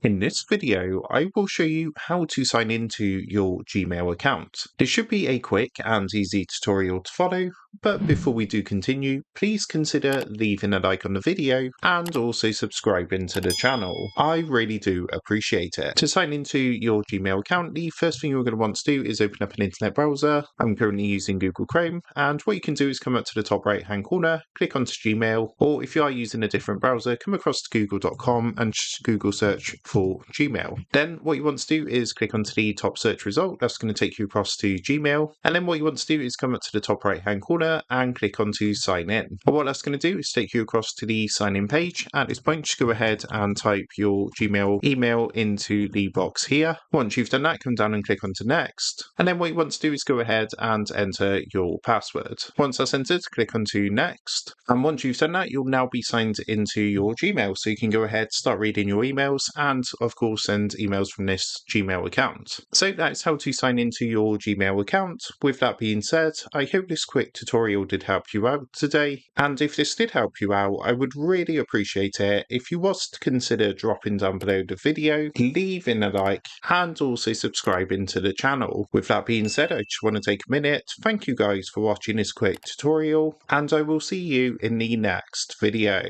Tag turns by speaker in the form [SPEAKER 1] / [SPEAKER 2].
[SPEAKER 1] In this video, I will show you how to sign into your Gmail account. This should be a quick and easy tutorial to follow, but before we do continue, please consider leaving a like on the video and also subscribing to the channel. I really do appreciate it. To sign into your Gmail account, the first thing you're going to want to do is open up an internet browser. I'm currently using Google Chrome, and what you can do is come up to the top right hand corner, click onto Gmail, or if you are using a different browser, come across to google.com and Google search for Gmail. Then what you want to do is click onto the top search result. That's going to take you across to Gmail. And then what you want to do is come up to the top right hand corner and click onto sign in. And what that's going to do is take you across to the sign in page. At this point, just go ahead and type your Gmail email into the box here. Once you've done that, come down and click onto next. And then what you want to do is go ahead and enter your password. Once that's entered, click onto next. And once you've done that, you'll now be signed into your Gmail. So you can go ahead, start reading your emails, and of course send emails from this Gmail account. So that's how to sign into your Gmail account. With that being said, I hope this quick tutorial did help you out today. And if this did help you out, I would really appreciate it if you was to consider dropping down below the video, leaving a like, and also subscribing to the channel. With that being said, I just want to take a minute. Thank you guys for watching this quick tutorial, and I will see you in the next video.